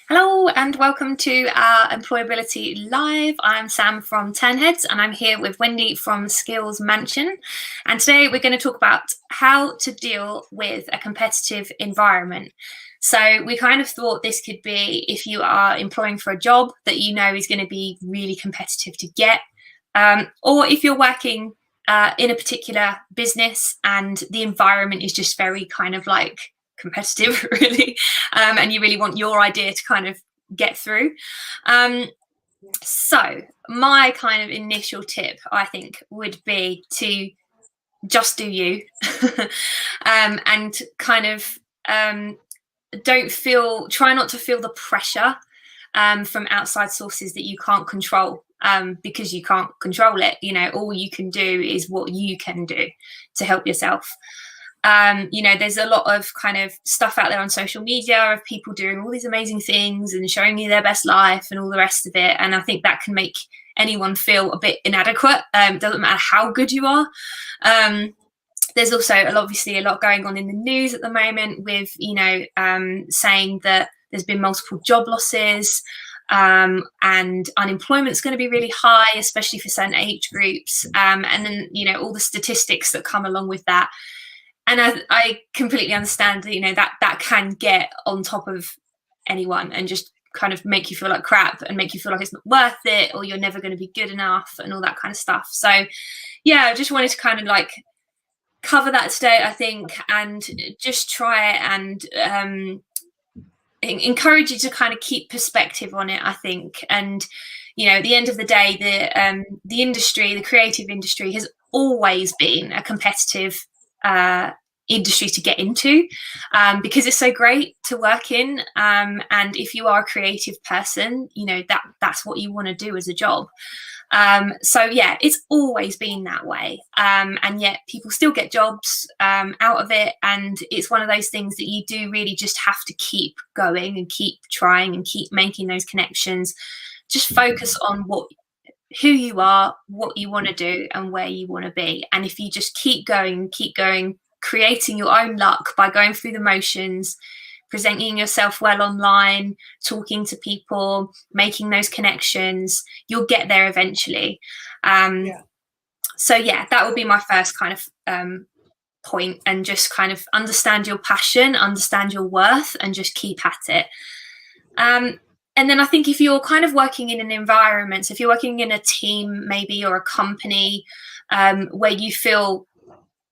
Hello and welcome to our Employability Live. I'm Sam from Turnheads and I'm here with Wendy from Skills Mansion. And today we're going to talk about how to deal with a competitive environment. So we kind of thought this could be if you are employing for a job that you know is going to be really competitive to get, or if you're working in a particular business and the environment is just very kind of like competitive really, and you really want your idea to kind of get through. So my kind of initial tip, I think, would be to just do you, and kind of try not to feel the pressure from outside sources that you can't control, because you can't control it. You know, all you can do is what you can do to help yourself. There's a lot of kind of stuff out there on social media of people doing all these amazing things and showing you their best life and all the rest of it. And I think that can make anyone feel a bit inadequate. It doesn't matter how good you are. There's also obviously a lot going on in the news at the moment with, saying that there's been multiple job losses, and unemployment's going to be really high, especially for certain age groups. And then, all the statistics that come along with that. And I completely understand that, that can get on top of anyone and just kind of make you feel like crap and make you feel like it's not worth it or you're never going to be good enough and all that kind of stuff. So, yeah, I just wanted to kind of like cover that today, I think, and just try and encourage you to kind of keep perspective on it, I think. And, at the end of the day, the industry, the creative industry has always been a competitive industry to get into, because it's so great to work in, and if you are a creative person, that's what you want to do as a job. So yeah, it's always been that way, and yet people still get jobs out of it, and it's one of those things that you do really just have to keep going and keep trying and keep making those connections. Just focus on who you are, what you want to do, and where you want to be. And if you just keep going, creating your own luck by going through the motions, presenting yourself well online, talking to people, making those connections, you'll get there eventually. So yeah, that would be my first kind of point, and just kind of understand your passion, understand your worth, and just keep at it. And then I think if you're kind of working in an environment, so if you're working in a team maybe or a company, where you feel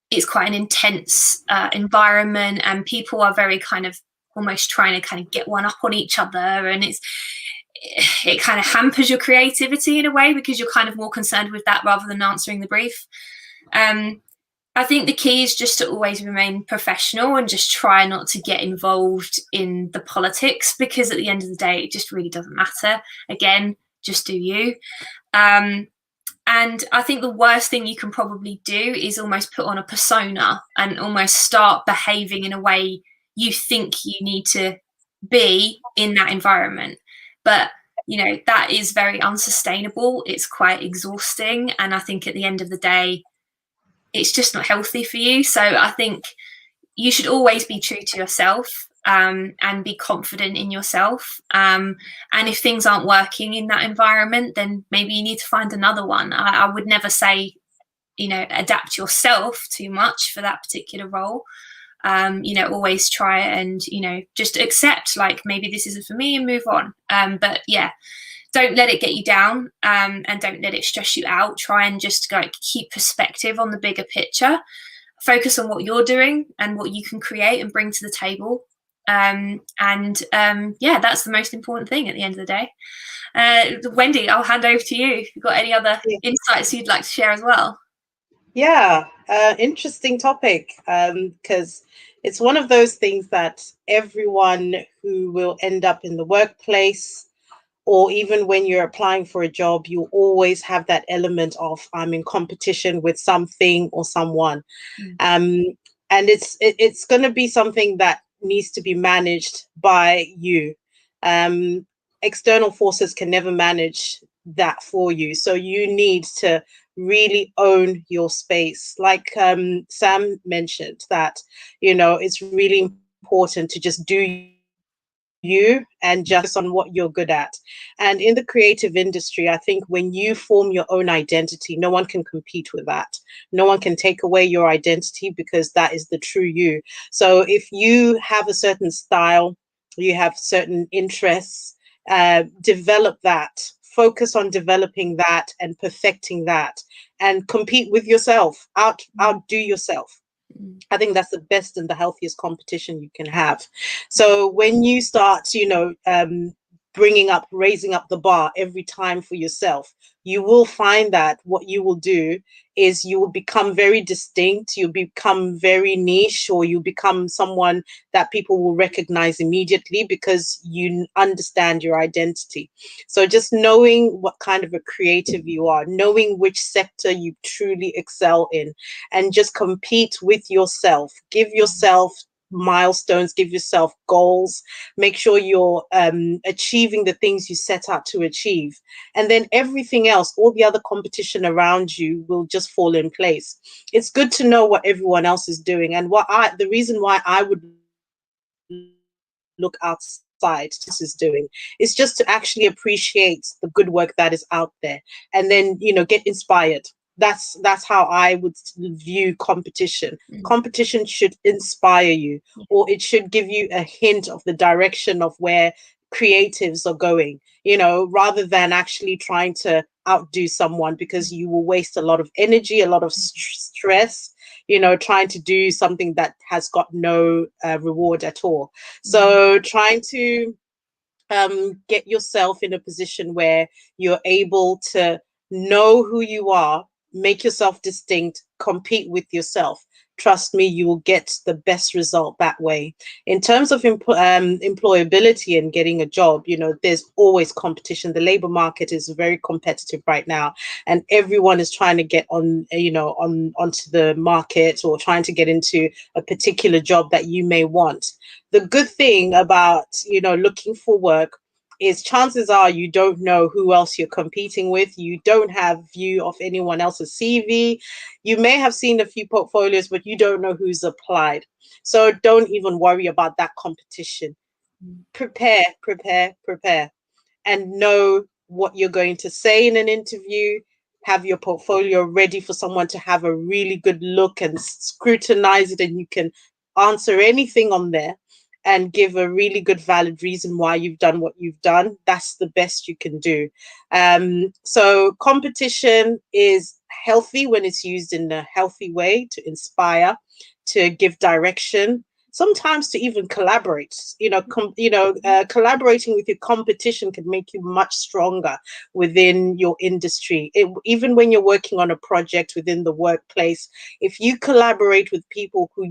it's quite an intense environment and people are very kind of almost trying to kind of get one up on each other, and it kind of hampers your creativity in a way because you're kind of more concerned with that rather than answering the brief. I think the key is just to always remain professional and just try not to get involved in the politics, because at the end of the day, it just really doesn't matter. Again, just do you. And I think the worst thing you can probably do is almost put on a persona and almost start behaving in a way you think you need to be in that environment. But, that is very unsustainable. It's quite exhausting. And I think at the end of the day, it's just not healthy for you. So I think you should always be true to yourself, and be confident in yourself. And if things aren't working in that environment, then maybe you need to find another one. I would never say, adapt yourself too much for that particular role. Always try and, just accept like maybe this isn't for me and move on. But yeah, don't let it get you down, and don't let it stress you out. Try and just like keep perspective on the bigger picture. Focus on what you're doing and what you can create and bring to the table. Yeah, that's the most important thing at the end of the day. Wendy, I'll hand over to you. If you've got any other insights you'd like to share as well. Yeah, interesting topic, because it's one of those things that everyone who will end up in the workplace, or even when you're applying for a job, you always have that element of I'm in competition with something or someone. And it's going to be something that needs to be managed by you. External forces can never manage that for you. So you need to really own your space. Like Sam mentioned, that, it's really important to just do you and just on what you're good at. And in the creative industry, I think when you form your own identity, no one can compete with that. No one can take away your identity because that is the true you. So if you have a certain style, you have certain interests, develop that. Focus on developing that and perfecting that, and compete with yourself. Outdo yourself. I think that's the best and the healthiest competition you can have. So when you start, raising up the bar every time for yourself, you will find that what you will do is you will become very distinct, you become very niche, or you become someone that people will recognize immediately because you understand your identity. So just knowing what kind of a creative you are, knowing which sector you truly excel in, and just compete with yourself. Give yourself milestones, give yourself goals, make sure you're achieving the things you set out to achieve. And then everything else, all the other competition around you will just fall in place. It's good to know what everyone else is doing. And the reason why I would look outside is doing is just to actually appreciate the good work that is out there, and then get inspired. That's how I would view competition. Competition should inspire you, or it should give you a hint of the direction of where creatives are going, rather than actually trying to outdo someone, because you will waste a lot of energy, a lot of stress, trying to do something that has got no reward at all. So trying to get yourself in a position where you're able to know who you are, make yourself distinct, compete with yourself. Trust me, you will get the best result that way. In terms of employability and getting a job, there's always competition. The labor market is very competitive right now, and everyone is trying to get onto the market, or trying to get into a particular job that you may want. The good thing about looking for work is chances are you don't know who else you're competing with. You don't have view of anyone else's CV. You may have seen a few portfolios, but you don't know who's applied. So don't even worry about that competition. Prepare, and know what you're going to say in an interview. Have your portfolio ready for someone to have a really good look and scrutinize it, and you can answer anything on there and give a really good valid reason why you've done what you've done. That's the best you can do. So competition is healthy when it's used in a healthy way, to inspire, to give direction, sometimes to even collaborate. Collaborating with your competition can make you much stronger within your industry. Even when you're working on a project within the workplace, if you collaborate with people who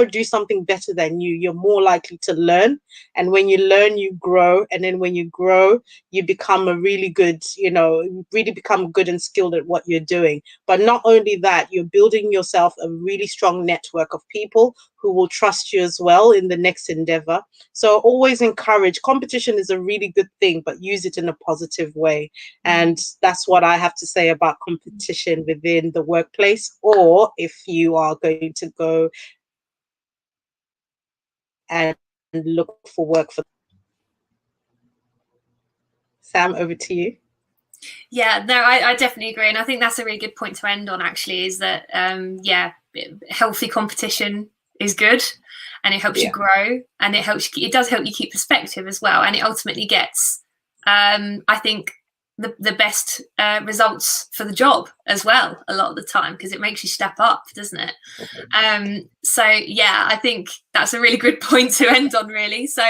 do something better than you, you're more likely to learn. And when you learn, you grow. And then when you grow, you become really become good and skilled at what you're doing. But not only that, you're building yourself a really strong network of people who will trust you as well in the next endeavor. So always encourage. Competition is a really good thing, but use it in a positive way. And that's what I have to say about competition within the workplace, or if you are going to go and look for work for. Sam, over to you. Yeah, no, I definitely agree. And I think that's a really good point to end on, actually, is that, healthy competition is good, and it helps you grow, and it does help you keep perspective as well. And it ultimately gets, I think, the best results for the job as well, a lot of the time, because it makes you step up, doesn't it? So yeah, I think that's a really good point to end on, really. So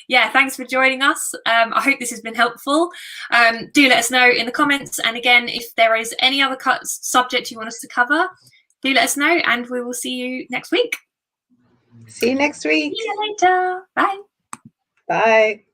yeah, thanks for joining us. I hope this has been helpful. Do let us know in the comments, and again, if there is any other subject you want us to cover, do let us know, and we will see you next week. See you next week. See you later. Bye. Bye.